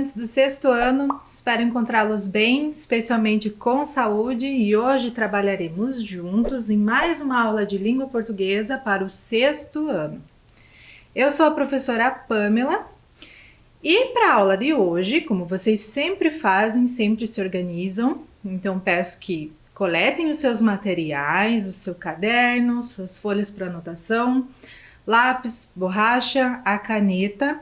estudantes do sexto ano, espero encontrá-los bem, especialmente com saúde, e hoje trabalharemos juntos em mais uma aula de língua portuguesa para o sexto ano. Eu sou a professora Pamela e para a aula de hoje, como vocês sempre fazem, sempre se organizam, então peço que coletem os seus materiais, o seu caderno, suas folhas para anotação, lápis, borracha, a caneta.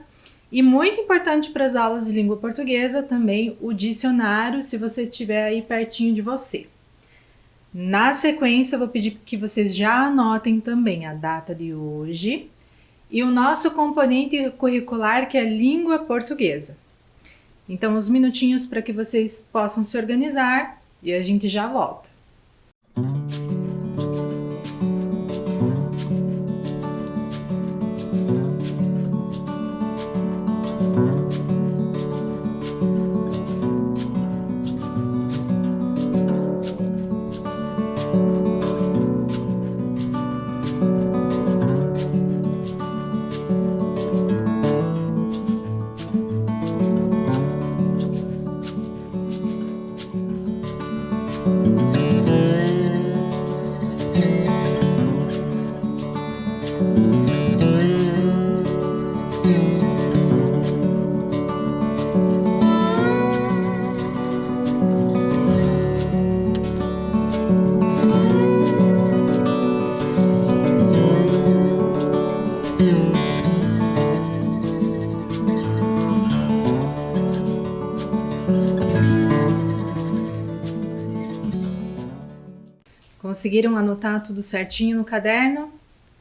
E muito importante para as aulas de língua portuguesa também o dicionário, se você tiver aí pertinho de você. Na sequência, eu vou pedir que vocês já anotem também a data de hoje e o nosso componente curricular, que é língua portuguesa. Então, uns minutinhos para que vocês possam se organizar e a gente já volta. Conseguiram anotar tudo certinho no caderno?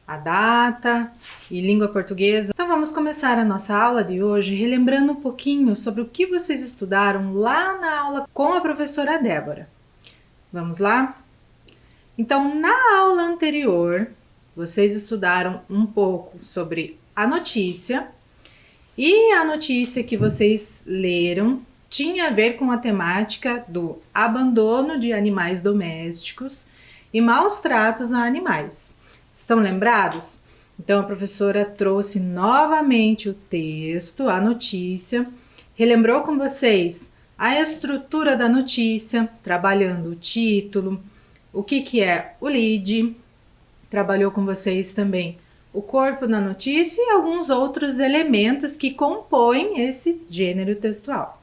A data e língua portuguesa? Então vamos começar a nossa aula de hoje relembrando um pouquinho sobre o que vocês estudaram lá na aula com a professora Débora. Vamos lá? Então, na aula anterior, vocês estudaram um pouco sobre a notícia, e a notícia que vocês leram tinha a ver com a temática do abandono de animais domésticos e maus tratos a animais. Estão lembrados? Então a professora trouxe novamente o texto, a notícia, relembrou com vocês a estrutura da notícia, trabalhando o título, o que é o lead, trabalhou com vocês também o corpo da notícia e alguns outros elementos que compõem esse gênero textual.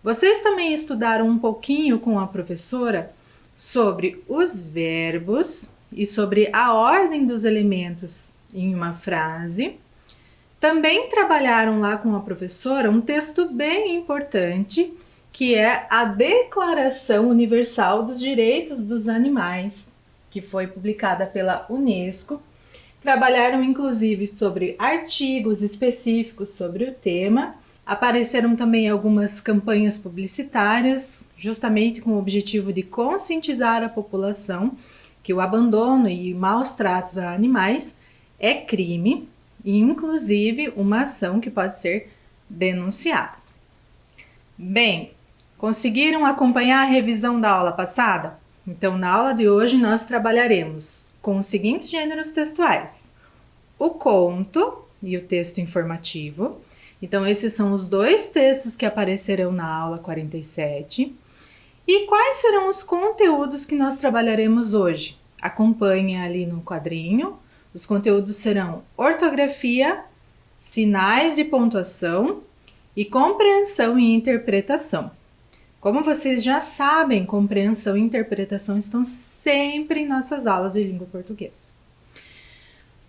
Vocês também estudaram um pouquinho com a professora sobre os verbos e sobre a ordem dos elementos em uma frase. Também trabalharam lá com a professora um texto bem importante, que é a Declaração Universal dos Direitos dos Animais, que foi publicada pela Unesco. Trabalharam inclusive sobre artigos específicos sobre o tema. Apareceram também algumas campanhas publicitárias, justamente com o objetivo de conscientizar a população que o abandono e maus tratos a animais é crime e, inclusive, uma ação que pode ser denunciada. Bem, conseguiram acompanhar a revisão da aula passada? Então, na aula de hoje, nós trabalharemos com os seguintes gêneros textuais: o conto e o texto informativo. Então, esses são os dois textos que aparecerão na aula 47. E quais serão os conteúdos que nós trabalharemos hoje? Acompanhe ali no quadrinho. Os conteúdos serão ortografia, sinais de pontuação e compreensão e interpretação. Como vocês já sabem, compreensão e interpretação estão sempre em nossas aulas de língua portuguesa.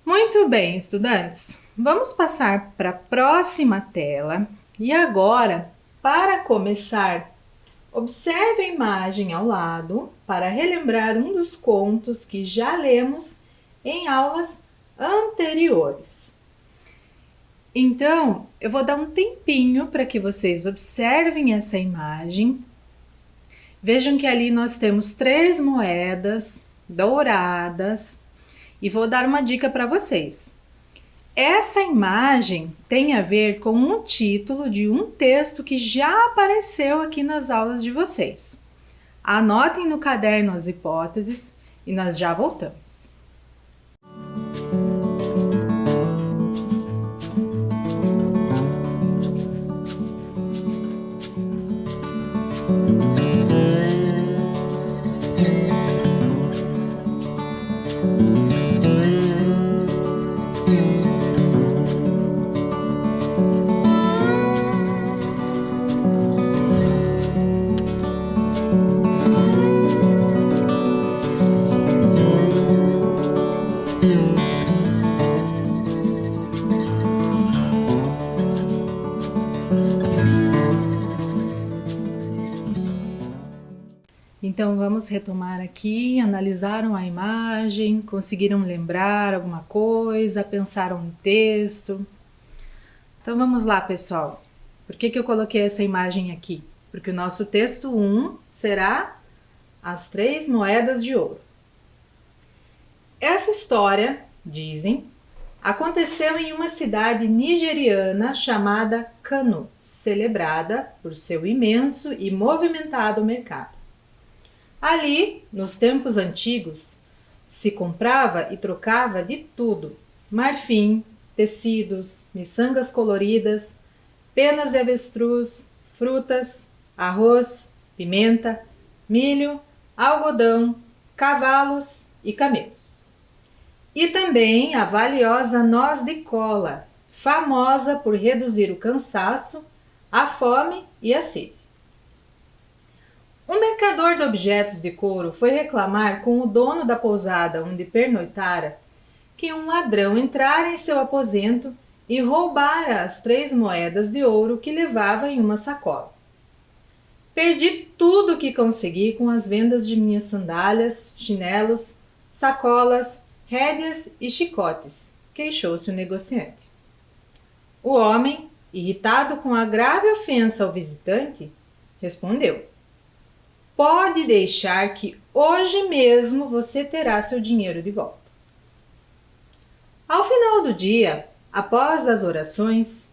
Muito bem, estudantes, vamos passar para a próxima tela e agora, para começar, observe a imagem ao lado para relembrar um dos contos que já lemos em aulas anteriores. Então, eu vou dar um tempinho para que vocês observem essa imagem. Vejam que ali nós temos 3 moedas douradas. E vou dar uma dica para vocês. Essa imagem tem a ver com um título de um texto que já apareceu aqui nas aulas de vocês. Anotem no caderno as hipóteses e nós já voltamos. Então vamos retomar aqui, analisaram a imagem, conseguiram lembrar alguma coisa, pensaram no texto. Então vamos lá, pessoal. Por que eu coloquei essa imagem aqui? Porque o nosso texto 1 será as 3 moedas de ouro. Essa história, dizem, aconteceu em uma cidade nigeriana chamada Kano, celebrada por seu imenso e movimentado mercado. Ali, nos tempos antigos, se comprava e trocava de tudo: marfim, tecidos, miçangas coloridas, penas de avestruz, frutas, arroz, pimenta, milho, algodão, cavalos e camelos. E também a valiosa noz de cola, famosa por reduzir o cansaço, a fome e a sede. Um mercador de objetos de couro foi reclamar com o dono da pousada onde pernoitara que um ladrão entrara em seu aposento e roubara as 3 moedas de ouro que levava em uma sacola. Perdi tudo o que consegui com as vendas de minhas sandálias, chinelos, sacolas, rédeas e chicotes, queixou-se o negociante. O homem, irritado com a grave ofensa ao visitante, respondeu: pode deixar que hoje mesmo você terá seu dinheiro de volta. Ao final do dia, após as orações,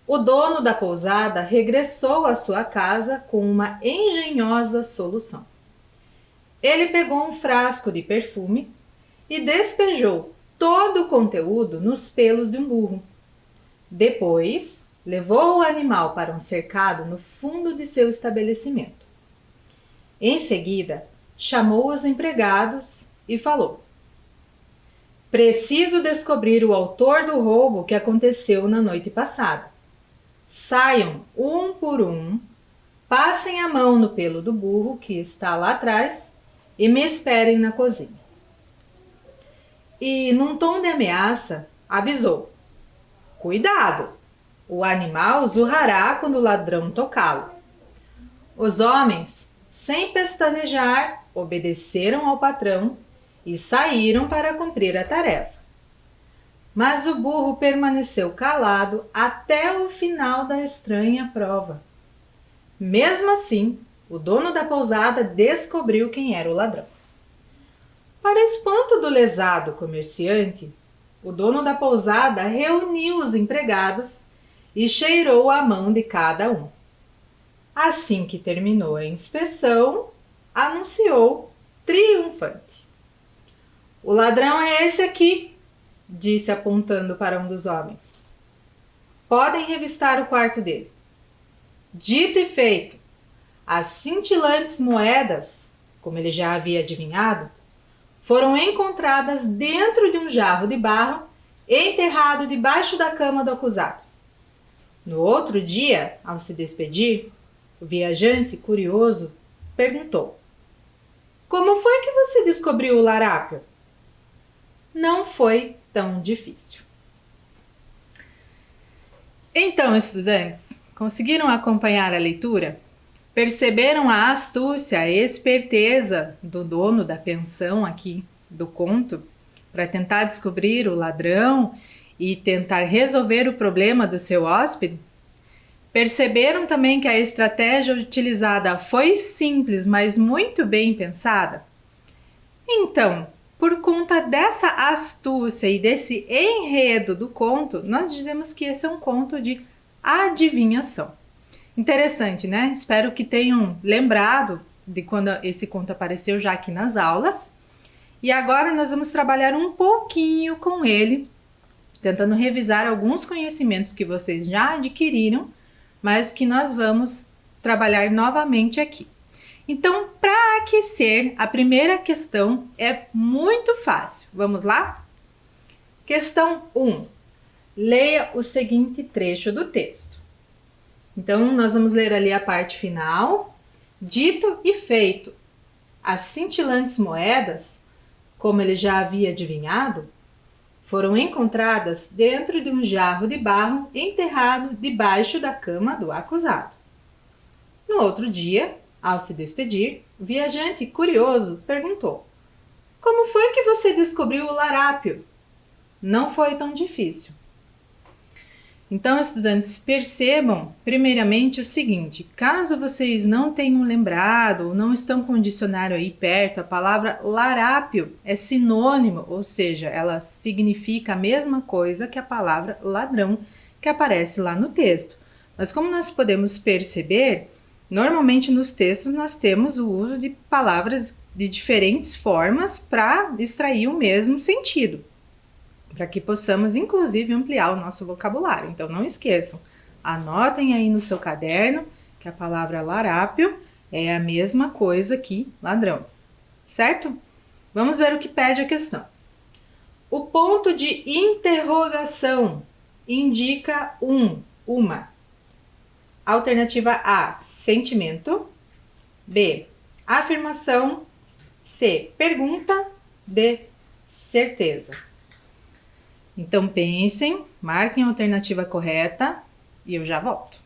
o dono da pousada regressou à sua casa com uma engenhosa solução. Ele pegou um frasco de perfume e despejou todo o conteúdo nos pelos de um burro. Depois, levou o animal para um cercado no fundo de seu estabelecimento. Em seguida, chamou os empregados e falou: preciso descobrir o autor do roubo que aconteceu na noite passada. Saiam um por um, passem a mão no pelo do burro que está lá atrás e me esperem na cozinha. E, num tom de ameaça, avisou: cuidado! O animal zurrará quando o ladrão tocá-lo. Os homens, sem pestanejar, obedeceram ao patrão e saíram para cumprir a tarefa. Mas o burro permaneceu calado até o final da estranha prova. Mesmo assim, o dono da pousada descobriu quem era o ladrão. Para espanto do lesado comerciante, o dono da pousada reuniu os empregados e cheirou a mão de cada um. Assim que terminou a inspeção, anunciou triunfante: o ladrão é esse aqui, disse apontando para um dos homens. Podem revistar o quarto dele. Dito e feito, as cintilantes moedas, como ele já havia adivinhado, foram encontradas dentro de um jarro de barro enterrado debaixo da cama do acusado. No outro dia, ao se despedir, o viajante, curioso, perguntou: como foi que você descobriu o larápio? Não foi tão difícil. Então, estudantes, conseguiram acompanhar a leitura? Perceberam a astúcia, a esperteza do dono da pensão aqui do conto para tentar descobrir o ladrão e tentar resolver o problema do seu hóspede? Perceberam também que a estratégia utilizada foi simples, mas muito bem pensada? Então, por conta dessa astúcia e desse enredo do conto, nós dizemos que esse é um conto de adivinhação. Interessante, né? Espero que tenham lembrado de quando esse conto apareceu já aqui nas aulas. E agora nós vamos trabalhar um pouquinho com ele, tentando revisar alguns conhecimentos que vocês já adquiriram, mas que nós vamos trabalhar novamente aqui. Então, para aquecer, a primeira questão é muito fácil. Vamos lá? Questão 1. Leia o seguinte trecho do texto. Então, nós vamos ler ali a parte final. Dito e feito, as cintilantes moedas, como ele já havia adivinhado, foram encontradas dentro de um jarro de barro enterrado debaixo da cama do acusado. No outro dia, ao se despedir, O viajante, curioso, perguntou: como foi que você descobriu o larápio? Não foi tão difícil. Então, estudantes, percebam primeiramente o seguinte: caso vocês não tenham lembrado ou não estão com o dicionário aí perto, a palavra larápio é sinônimo, ou seja, ela significa a mesma coisa que a palavra ladrão que aparece lá no texto. Mas como nós podemos perceber, normalmente nos textos nós temos o uso de palavras de diferentes formas para extrair o mesmo sentido, para que possamos, inclusive, ampliar o nosso vocabulário. Então, não esqueçam, anotem aí no seu caderno que a palavra larápio é a mesma coisa que ladrão, certo? Vamos ver o que pede a questão. O ponto de interrogação indica uma. Alternativa A, sentimento. B, afirmação. C, pergunta. D, certeza. Então pensem, marquem a alternativa correta e eu já volto.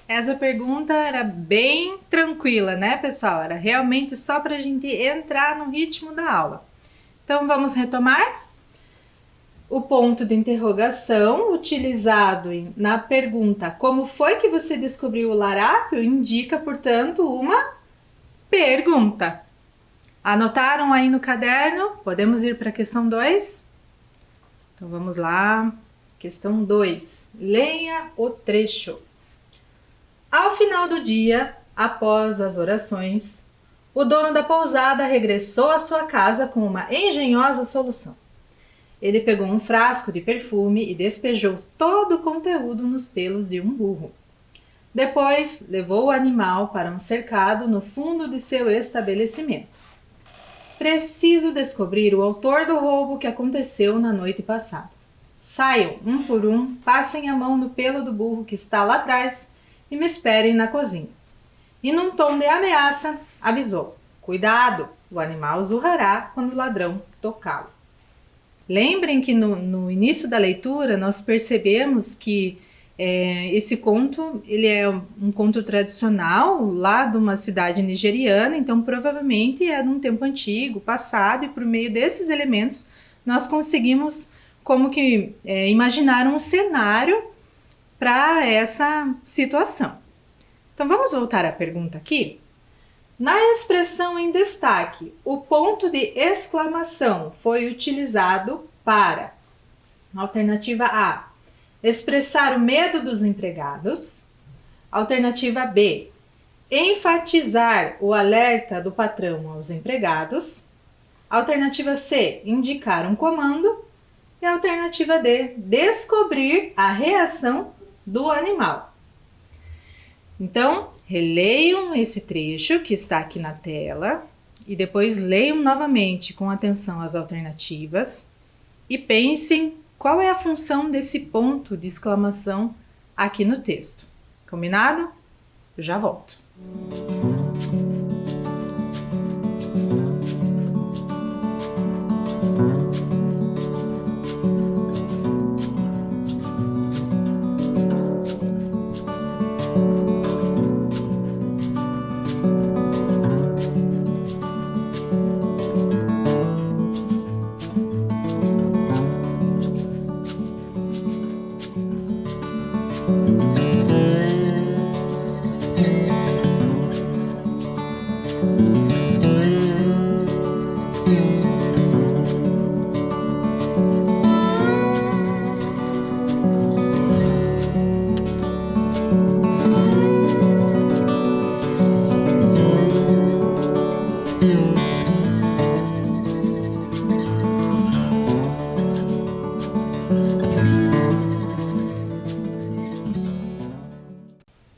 Essa pergunta era bem tranquila, né, pessoal? Era realmente só para a gente entrar no ritmo da aula. Então, vamos retomar? O ponto de interrogação utilizado na pergunta como foi que você descobriu o larápio indica, portanto, uma pergunta. Anotaram aí no caderno? Podemos ir para a questão 2? Então, vamos lá. Questão 2. Leia o trecho. Ao final do dia, após as orações, o dono da pousada regressou à sua casa com uma engenhosa solução. Ele pegou um frasco de perfume e despejou todo o conteúdo nos pelos de um burro. Depois, levou o animal para um cercado no fundo de seu estabelecimento. Preciso descobrir o autor do roubo que aconteceu na noite passada. Saiam, um por um, passem a mão no pelo do burro que está lá atrás e me esperem na cozinha. E num tom de ameaça, avisou: cuidado, o animal zurrará quando o ladrão tocá-lo. Lembrem que no início da leitura nós percebemos que esse conto ele é um conto tradicional lá de uma cidade nigeriana, então provavelmente é de um tempo antigo, passado, e por meio desses elementos nós conseguimos como que imaginar um cenário para essa situação. Então vamos voltar à pergunta aqui. Na expressão em destaque, o ponto de exclamação foi utilizado para: alternativa A, expressar o medo dos empregados. Alternativa B, enfatizar o alerta do patrão aos empregados. Alternativa C, indicar um comando. E a alternativa D, descobrir a reação do animal. Então, releiam esse trecho que está aqui na tela e depois leiam novamente com atenção as alternativas e pensem qual é a função desse ponto de exclamação aqui no texto. Combinado? Eu já volto.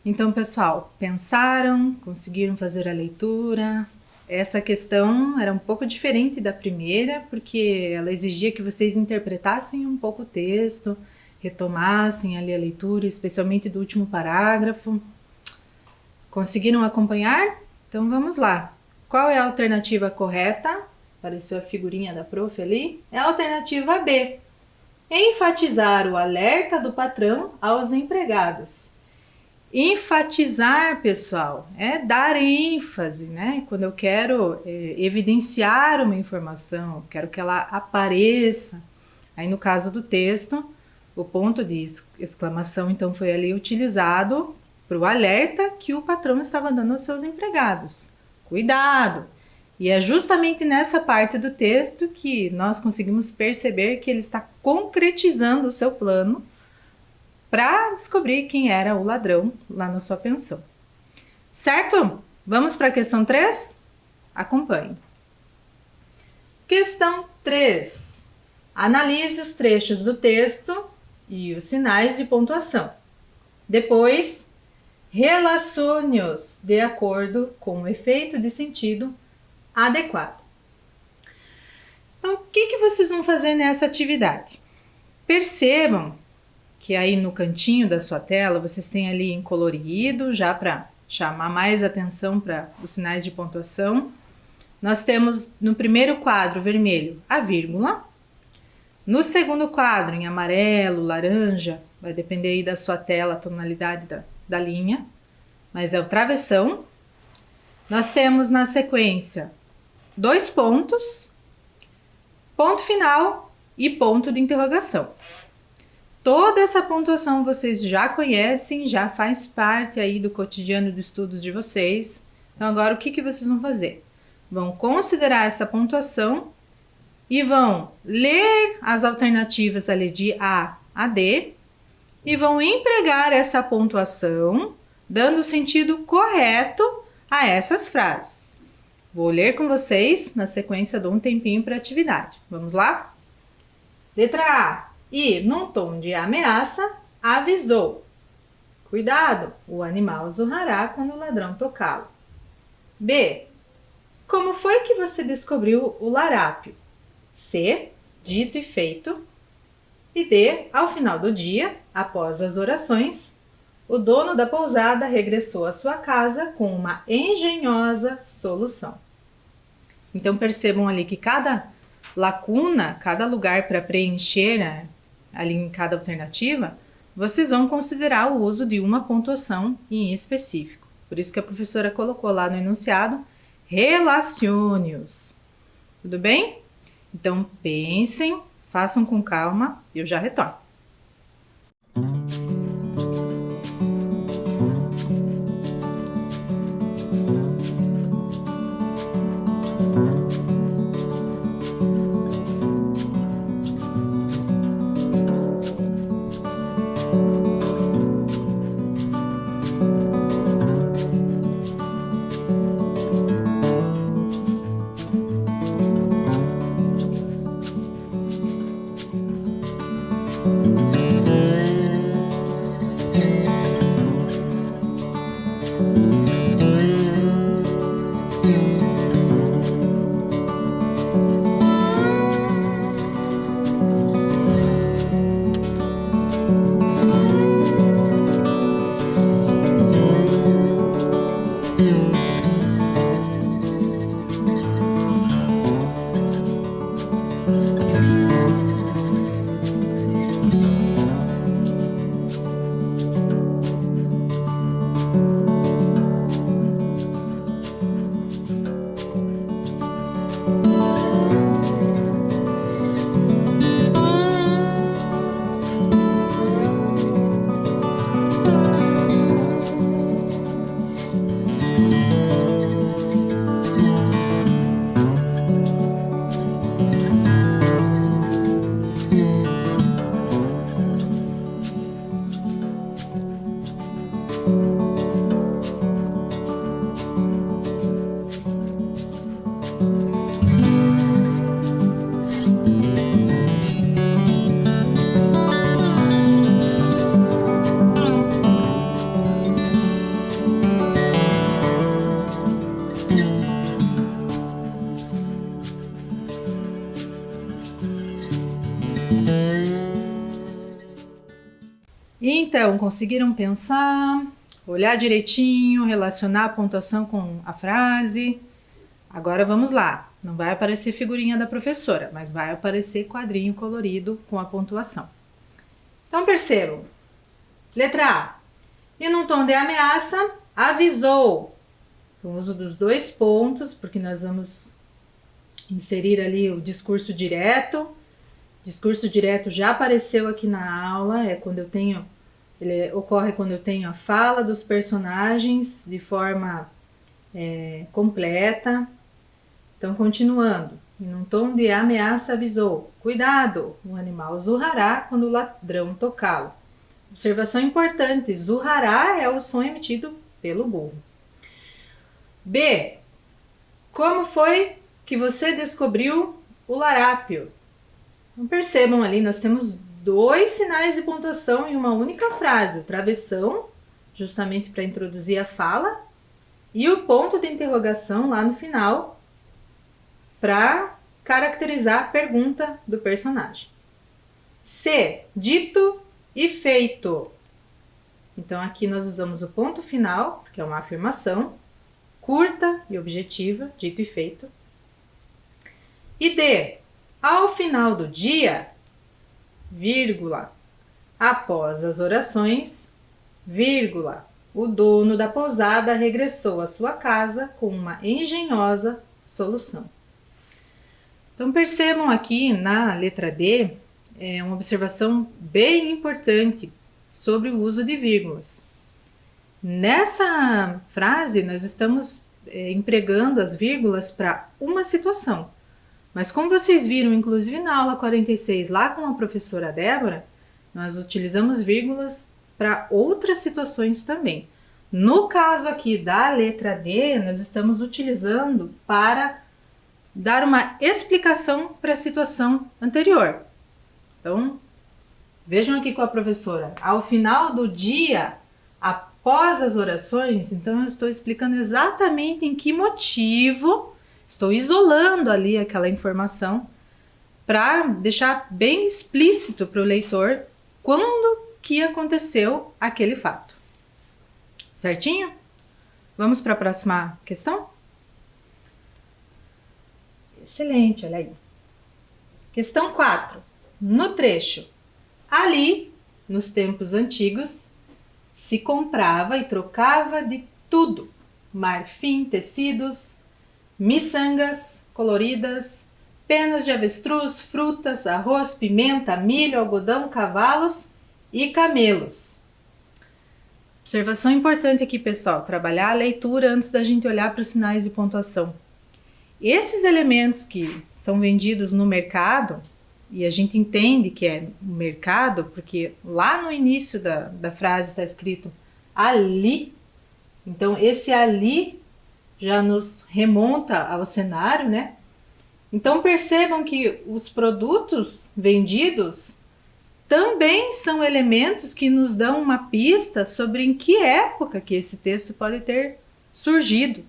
Então, pessoal, pensaram, conseguiram fazer a leitura? Essa questão era um pouco diferente da primeira, porque ela exigia que vocês interpretassem um pouco o texto, retomassem ali a leitura, especialmente do último parágrafo. Conseguiram acompanhar? Então vamos lá. Qual é a alternativa correta? Apareceu a figurinha da prof ali. É a alternativa B. Enfatizar o alerta do patrão aos empregados. Enfatizar, pessoal, é dar ênfase, né? Quando eu quero evidenciar uma informação, eu quero que ela apareça. Aí no caso do texto, o ponto de exclamação então foi ali utilizado para o alerta que o patrão estava dando aos seus empregados. Cuidado! E é justamente nessa parte do texto que nós conseguimos perceber que ele está concretizando o seu plano para descobrir quem era o ladrão lá na sua pensão. Certo? Vamos para a questão 3? Acompanhe. Questão 3. Analise os trechos do texto e os sinais de pontuação. Depois, relacione-os de acordo com o efeito de sentido adequado. Então, o que vocês vão fazer nessa atividade? Percebam que aí no cantinho da sua tela vocês têm ali em colorido, já para chamar mais atenção para os sinais de pontuação. Nós temos no primeiro quadro vermelho a vírgula, no segundo quadro em amarelo, laranja, vai depender aí da sua tela, a tonalidade da linha, mas é o travessão. Nós temos na sequência 2 pontos, ponto final e ponto de interrogação. Toda essa pontuação vocês já conhecem, já faz parte aí do cotidiano de estudos de vocês. Então agora o que vocês vão fazer? Vão considerar essa pontuação e vão ler as alternativas ali de A a D e vão empregar essa pontuação dando o sentido correto a essas frases. Vou ler com vocês, na sequência dou um tempinho para a atividade. Vamos lá? Letra A. E, num tom de ameaça, avisou. Cuidado, o animal zurrará quando o ladrão tocá-lo. B. Como foi que você descobriu o larápio? C. Dito e feito. E D. Ao final do dia, após as orações, o dono da pousada regressou à sua casa com uma engenhosa solução. Então percebam ali que cada lacuna, cada lugar para preencher, né, ali em cada alternativa, vocês vão considerar o uso de uma pontuação em específico. Por isso que a professora colocou lá no enunciado, relacione-os. Tudo bem? Então pensem, façam com calma e eu já retorno. Então, conseguiram pensar, olhar direitinho, relacionar a pontuação com a frase? Agora vamos lá. Não vai aparecer figurinha da professora, mas vai aparecer quadrinho colorido com a pontuação. Então percebam. Letra A. E num tom de ameaça, avisou. Então uso dos 2 pontos, porque nós vamos inserir ali o discurso direto. Discurso direto já apareceu aqui na aula, ele ocorre quando eu tenho a fala dos personagens de forma completa. Então, continuando, e num tom de ameaça avisou: cuidado, o animal zurrará quando o ladrão tocá-lo. Observação importante: zurrará é o som emitido pelo burro. B. Como foi que você descobriu o larápio? Então, percebam ali, nós temos 2 sinais de pontuação em uma única frase: o travessão, justamente para introduzir a fala, e o ponto de interrogação lá no final, para caracterizar a pergunta do personagem. C. Dito e feito. Então aqui nós usamos o ponto final, que é uma afirmação, curta e objetiva, dito e feito. E D. Ao final do dia, vírgula, após as orações, vírgula, o dono da pousada regressou à sua casa com uma engenhosa solução. Então percebam aqui na letra D, uma observação bem importante sobre o uso de vírgulas. Nessa frase nós estamos empregando as vírgulas para uma situação. Mas como vocês viram, inclusive na aula 46, lá com a professora Débora, nós utilizamos vírgulas para outras situações também. No caso aqui da letra D, nós estamos utilizando para dar uma explicação para a situação anterior. Então, vejam aqui com a professora, ao final do dia, após as orações, então eu estou explicando exatamente em que motivo, estou isolando ali aquela informação para deixar bem explícito para o leitor quando que aconteceu aquele fato. Certinho? Vamos para a próxima questão? Excelente, olha aí. Questão 4. No trecho: ali, nos tempos antigos, se comprava e trocava de tudo: marfim, tecidos, miçangas coloridas, penas de avestruz, frutas, arroz, pimenta, milho, algodão, cavalos e camelos. Observação importante aqui, pessoal: trabalhar a leitura antes da gente olhar para os sinais de pontuação. Esses elementos que são vendidos no mercado, e a gente entende que é mercado, porque lá no início da frase está escrito ali, então esse ali já nos remonta ao cenário, né? Então percebam que os produtos vendidos também são elementos que nos dão uma pista sobre em que época que esse texto pode ter surgido.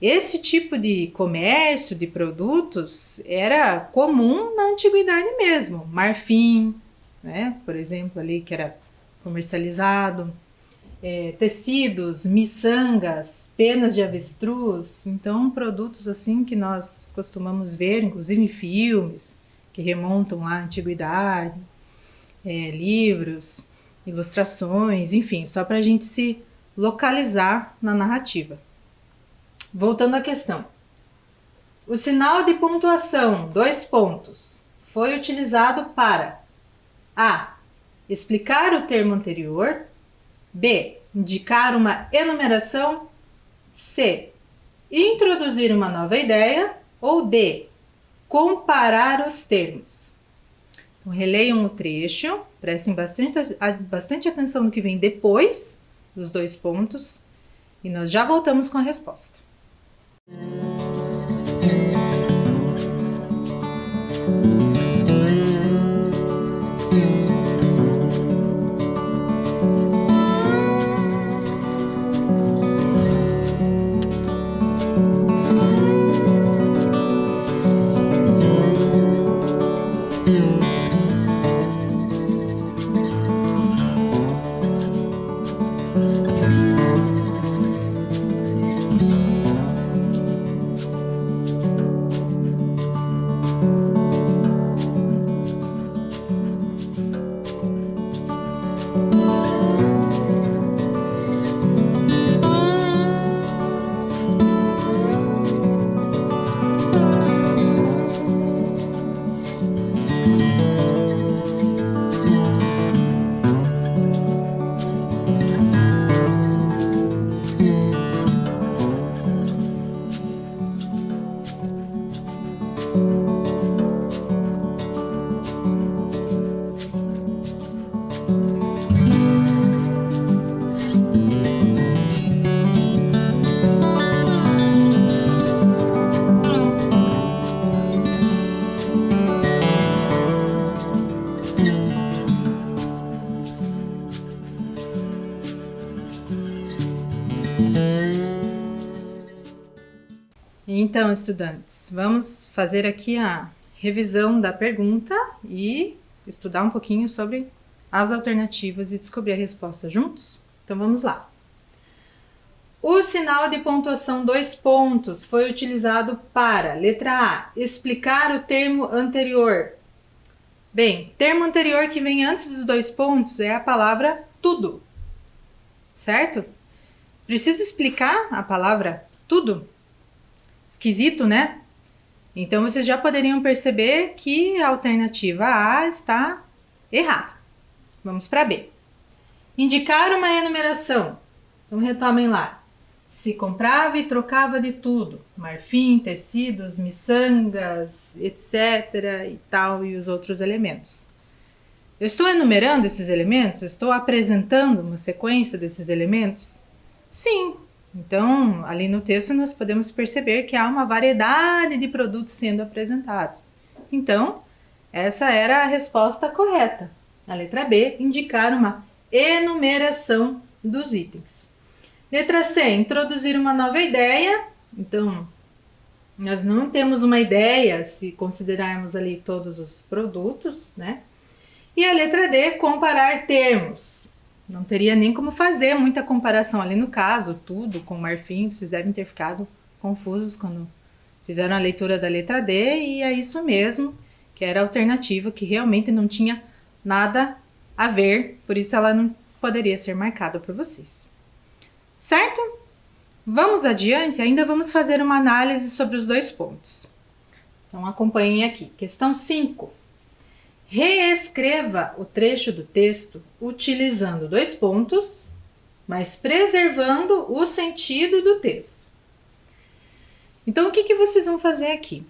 Esse tipo de comércio de produtos era comum na antiguidade mesmo. Marfim, né, por exemplo, ali que era comercializado, tecidos, miçangas, penas de avestruz. Então, produtos assim que nós costumamos ver, inclusive em filmes, que remontam lá à antiguidade, livros, ilustrações, enfim, só para a gente se localizar na narrativa. Voltando à questão. O sinal de pontuação, 2 pontos, foi utilizado para A. Explicar o termo anterior. B. Indicar uma enumeração. C. Introduzir uma nova ideia. Ou D. Comparar os termos. Então, releiam o trecho, prestem bastante atenção no que vem depois dos 2 pontos e nós já voltamos com a resposta. Então, estudantes, vamos fazer aqui a revisão da pergunta e estudar um pouquinho sobre as alternativas e descobrir a resposta juntos? Então, vamos lá. O sinal de pontuação 2 pontos foi utilizado para, letra A, explicar o termo anterior. Bem, termo anterior que vem antes dos 2 pontos é a palavra tudo, certo? Preciso explicar a palavra tudo? Esquisito, né? Então, vocês já poderiam perceber que a alternativa A está errada. Vamos para B. Indicar uma enumeração. Então, retomem lá. Se comprava e trocava de tudo. Marfim, tecidos, miçangas, etc. e tal, e os outros elementos. Eu estou enumerando esses elementos? Estou apresentando uma sequência desses elementos? Sim. Então, ali no texto nós podemos perceber que há uma variedade de produtos sendo apresentados. Então, essa era a resposta correta. A letra B, indicar uma enumeração dos itens. Letra C, introduzir uma nova ideia. Então, nós não temos uma ideia se considerarmos ali todos os produtos, né? E a letra D, comparar termos. Não teria nem como fazer muita comparação ali no caso, tudo com marfim, vocês devem ter ficado confusos quando fizeram a leitura da letra D, e é isso mesmo, que era a alternativa, que realmente não tinha nada a ver, por isso ela não poderia ser marcada por vocês. Certo? Vamos adiante, ainda vamos fazer uma análise sobre os 2 pontos. Então acompanhem aqui. Questão 5. Reescreva o trecho do texto utilizando 2 pontos, mas preservando o sentido do texto. Então, o que vocês vão fazer aqui?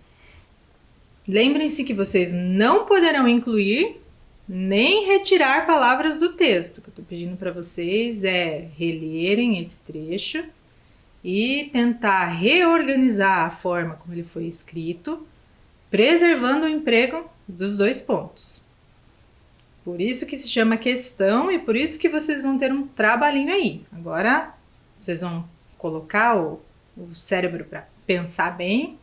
Lembrem-se que vocês não poderão incluir nem retirar palavras do texto. O que eu estou pedindo para vocês é relerem esse trecho e tentar reorganizar a forma como ele foi escrito, preservando o emprego dos 2 pontos. Por isso que se chama questão e por isso que vocês vão ter um trabalhinho aí. Agora, vocês vão colocar o cérebro para pensar bem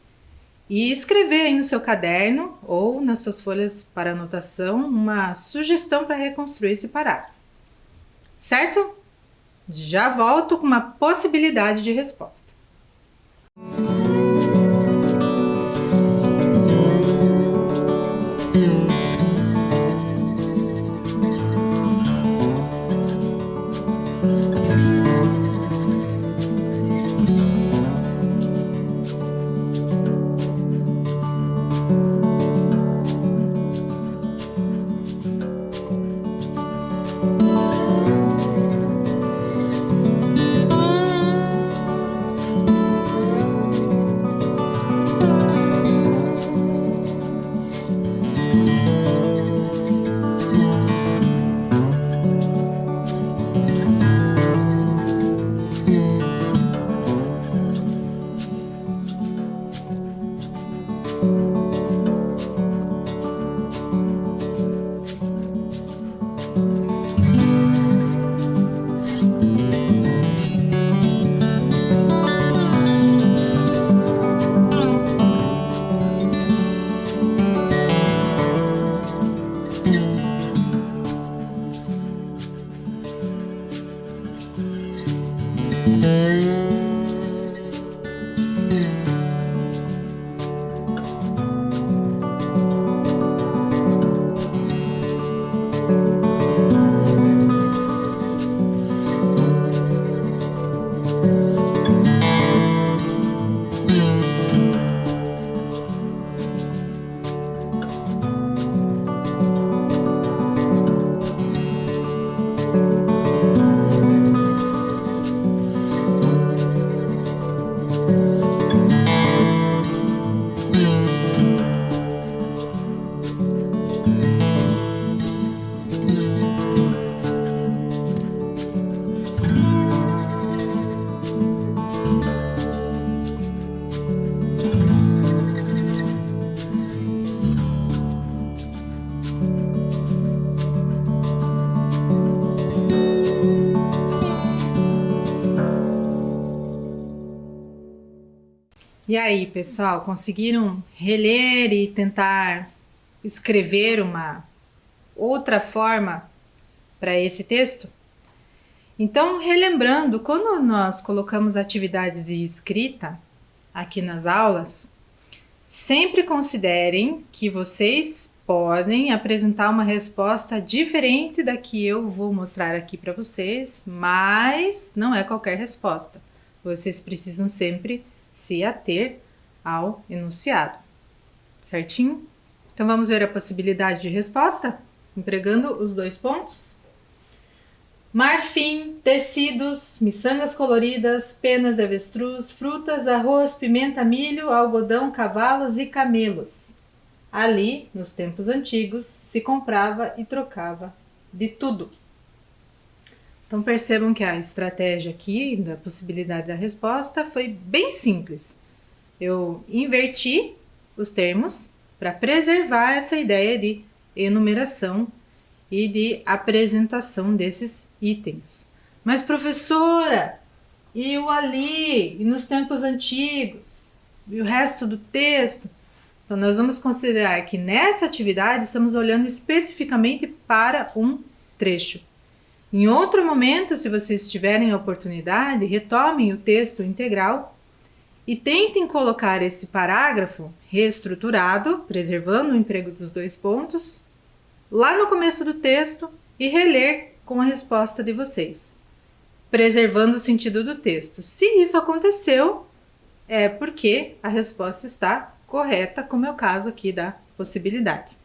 e escrever aí no seu caderno ou nas suas folhas para anotação uma sugestão para reconstruir esse parágrafo. Certo? Já volto com uma possibilidade de resposta. E aí, pessoal, conseguiram reler e tentar escrever uma outra forma para esse texto? Então, relembrando, quando nós colocamos atividades de escrita aqui nas aulas, sempre considerem que vocês podem apresentar uma resposta diferente da que eu vou mostrar aqui para vocês, mas não é qualquer resposta. Vocês precisam sempre se ater ao enunciado, certinho? Então vamos ver a possibilidade de resposta, empregando os 2 pontos. Marfim, tecidos, miçangas coloridas, penas de avestruz, frutas, arroz, pimenta, milho, algodão, cavalos e camelos. Ali, nos tempos antigos, se comprava e trocava de tudo. Então percebam que a estratégia aqui da possibilidade da resposta foi bem simples. Eu inverti os termos para preservar essa ideia de enumeração e de apresentação desses itens. Mas professora, e o ali, e nos tempos antigos, e o resto do texto? Então nós vamos considerar que nessa atividade estamos olhando especificamente para um trecho. Em outro momento, se vocês tiverem a oportunidade, retomem o texto integral e tentem colocar esse parágrafo reestruturado, preservando o emprego dos 2 pontos, lá no começo do texto e reler com a resposta de vocês, preservando o sentido do texto. Se isso aconteceu, é porque a resposta está correta, como é o caso aqui da possibilidade.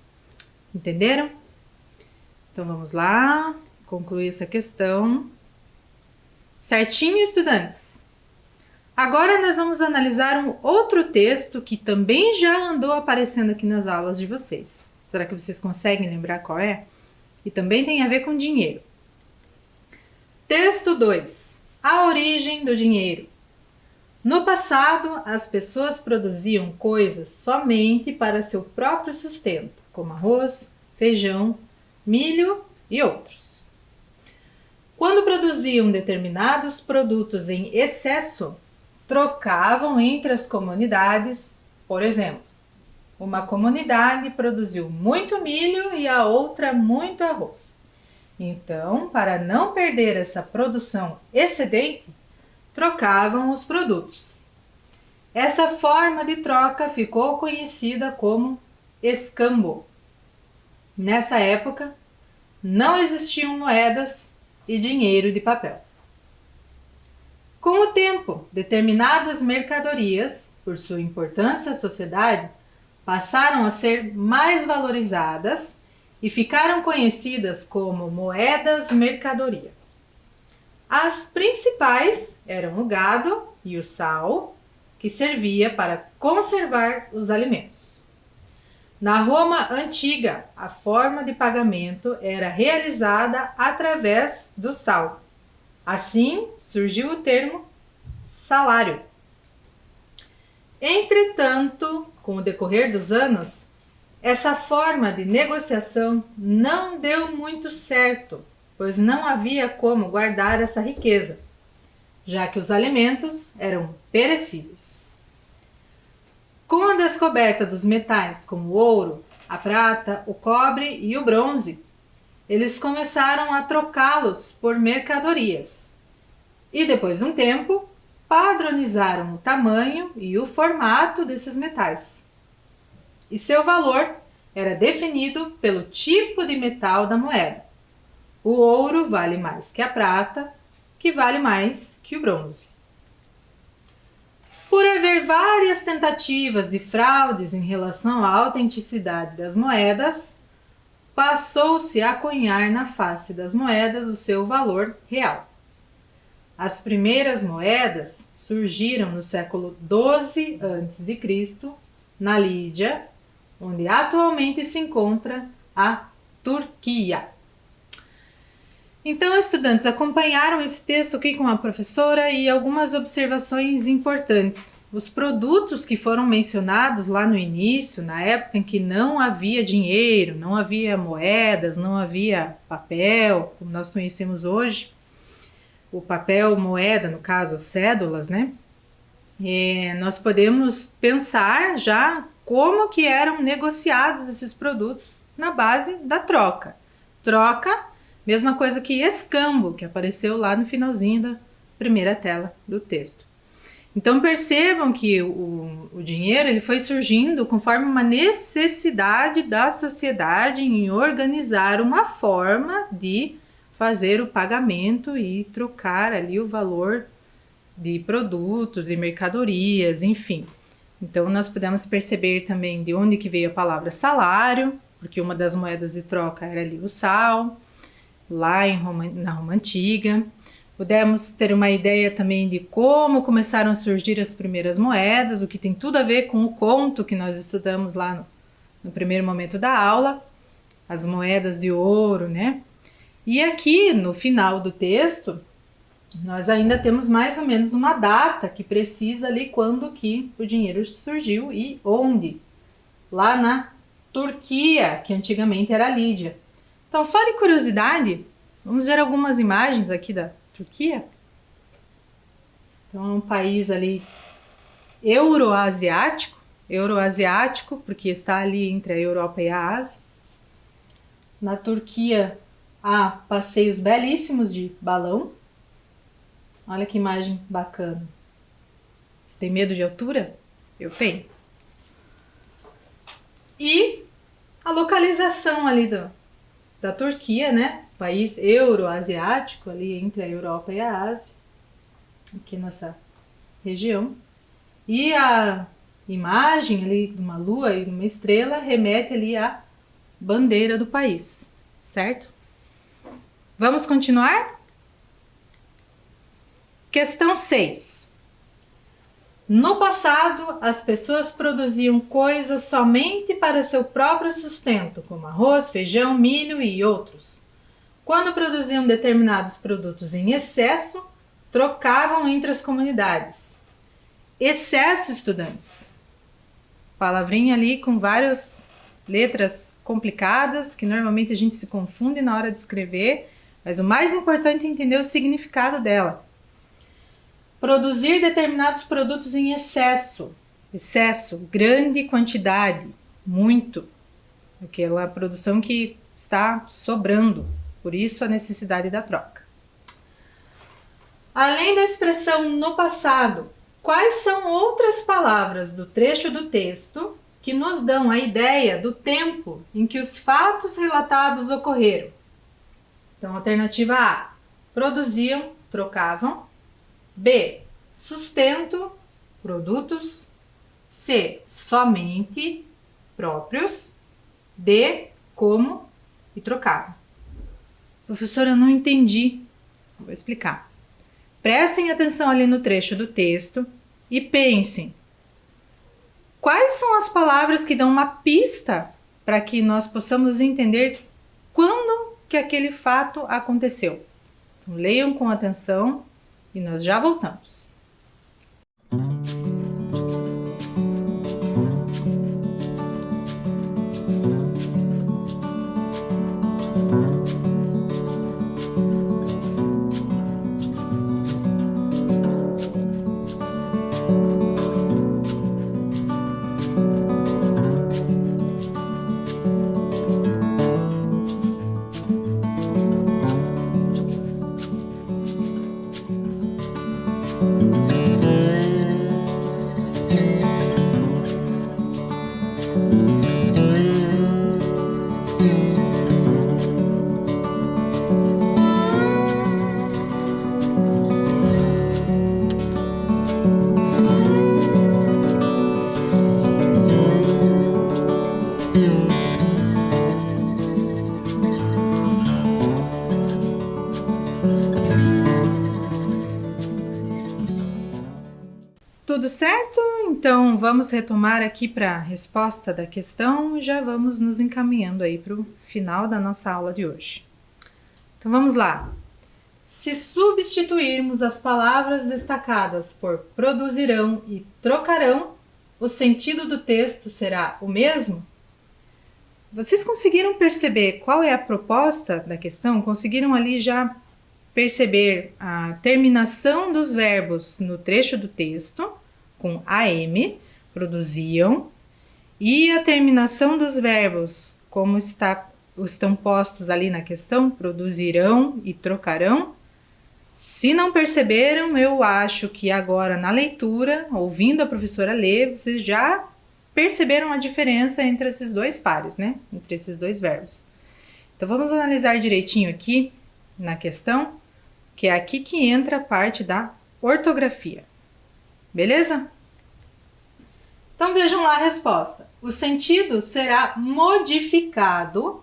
Entenderam? Então vamos lá. Concluir essa questão. Certinho, estudantes? Agora nós vamos analisar um outro texto que também já andou aparecendo aqui nas aulas de vocês. Será que vocês conseguem lembrar qual é? E também tem a ver com dinheiro. Texto 2. A origem do dinheiro. No passado, as pessoas produziam coisas somente para seu próprio sustento, como arroz, feijão, milho e outros. Quando produziam determinados produtos em excesso, trocavam entre as comunidades. Por exemplo, uma comunidade produziu muito milho e a outra muito arroz. Então, para não perder essa produção excedente, trocavam os produtos. Essa forma de troca ficou conhecida como escambo. Nessa época, não existiam moedas e dinheiro de papel. Com o tempo, determinadas mercadorias, por sua importância à sociedade, passaram a ser mais valorizadas e ficaram conhecidas como moedas-mercadoria. As principais eram o gado e o sal, que servia para conservar os alimentos. Na Roma antiga, a forma de pagamento era realizada através do sal. Assim, surgiu o termo salário. Entretanto, com o decorrer dos anos, essa forma de negociação não deu muito certo, pois não havia como guardar essa riqueza, já que os alimentos eram perecíveis. Com a descoberta dos metais como o ouro, a prata, o cobre e o bronze, eles começaram a trocá-los por mercadorias. e depois de um tempo, padronizaram o tamanho e o formato desses metais. E seu valor era definido pelo tipo de metal da moeda. O ouro vale mais que a prata, que vale mais que o bronze. Por haver várias tentativas de fraudes em relação à autenticidade das moedas, passou-se a cunhar na face das moedas o seu valor real. As primeiras moedas surgiram no século XII a.C., na Lídia, onde atualmente se encontra a Turquia. Então, estudantes, acompanharam esse texto aqui com a professora e algumas observações importantes. Os produtos que foram mencionados lá no início, na época em que não havia dinheiro, não havia moedas, não havia papel, como nós conhecemos hoje, o papel moeda, no caso, as cédulas, né? Nós podemos pensar já como que eram negociados esses produtos na base da troca. Troca, mesma coisa que escambo, que apareceu lá no finalzinho da primeira tela do texto. Então percebam que o dinheiro ele foi surgindo conforme uma necessidade da sociedade em organizar uma forma de fazer o pagamento e trocar ali o valor de produtos e mercadorias, enfim. Então nós podemos perceber também de onde que veio a palavra salário, porque uma das moedas de troca era ali o sal, lá na Roma Antiga. Pudemos ter uma ideia também de como começaram a surgir as primeiras moedas, o que tem tudo a ver com o conto que nós estudamos lá no primeiro momento da aula, as moedas de ouro, né? E aqui no final do texto, nós ainda temos mais ou menos uma data que precisa ali quando que o dinheiro surgiu e onde. Lá na Turquia, que antigamente era a Lídia. Então, só de curiosidade, vamos ver algumas imagens aqui da Turquia. Então, é um país ali euroasiático, porque está ali entre a Europa e a Ásia. Na Turquia há passeios belíssimos de balão. Olha que imagem bacana. Você tem medo de altura? Eu tenho. E a localização ali da Turquia, né? País euroasiático, ali entre a Europa e a Ásia, aqui nessa região. E a imagem ali de uma lua e de uma estrela remete ali à bandeira do país, certo? Vamos continuar? Questão 6. No passado, as pessoas produziam coisas somente para seu próprio sustento, como arroz, feijão, milho e outros. Quando produziam determinados produtos em excesso, trocavam entre as comunidades. Excesso, estudantes. Palavrinha ali com várias letras complicadas, que normalmente a gente se confunde na hora de escrever, mas o mais importante é entender o significado dela. Produzir determinados produtos em excesso. Excesso, grande quantidade, muito. Aquela produção que está sobrando. Por isso a necessidade da troca. Além da expressão no passado, quais são outras palavras do trecho do texto que nos dão a ideia do tempo em que os fatos relatados ocorreram? Então, alternativa A, produziam, trocavam. B, sustento, produtos. C, somente, próprios. D, como e trocavam. Professora, eu não entendi. Vou explicar. Prestem atenção ali no trecho do texto e pensem. Quais são as palavras que dão uma pista para que nós possamos entender quando que aquele fato aconteceu? Então, leiam com atenção e nós já voltamos. Tudo certo? Então vamos retomar aqui para a resposta da questão e já vamos nos encaminhando aí para o final da nossa aula de hoje. Então vamos lá. Se substituirmos as palavras destacadas por produzirão e trocarão, o sentido do texto será o mesmo? Vocês conseguiram perceber qual é a proposta da questão? Conseguiram ali já perceber a terminação dos verbos no trecho do texto, com AM, produziam, e a terminação dos verbos, como estão postos ali na questão, produzirão e trocarão? Se não perceberam, eu acho que agora na leitura, ouvindo a professora ler, vocês já perceberam a diferença entre esses dois pares, né? Entre esses dois verbos. Então vamos analisar direitinho aqui na questão, que é aqui que entra a parte da ortografia. Beleza? Então vejam lá a resposta. O sentido será modificado,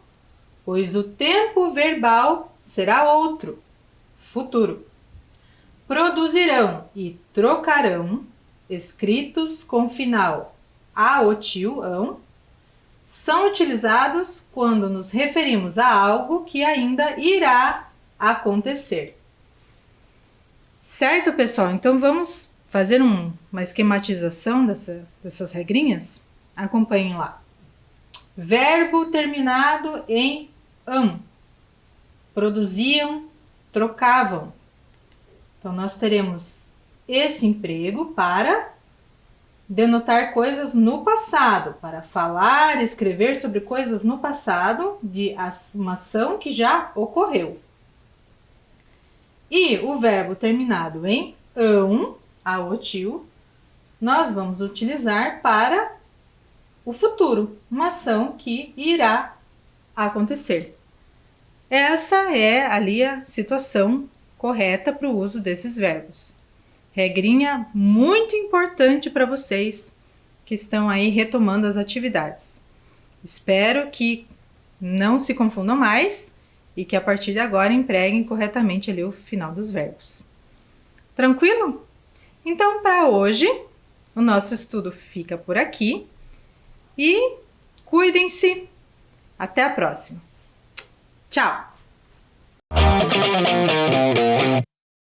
pois o tempo verbal será outro, futuro. Produzirão e trocarão, escritos com final a ou tio, ão, são utilizados quando nos referimos a algo que ainda irá acontecer. Certo, pessoal? Então vamos fazer uma esquematização dessas regrinhas? Acompanhem lá. Verbo terminado em ão. Produziam, trocavam. Então nós teremos esse emprego para denotar coisas no passado, para falar, escrever sobre coisas no passado de uma ação que já ocorreu. E o verbo terminado em ão, a ou tio, nós vamos utilizar para o futuro, uma ação que irá acontecer. Essa é ali a situação correta para o uso desses verbos. Regrinha muito importante para vocês que estão aí retomando as atividades. Espero que não se confundam mais e que a partir de agora empreguem corretamente ali o final dos verbos. Tranquilo? Então, para hoje, o nosso estudo fica por aqui e cuidem-se. Até a próxima. Tchau!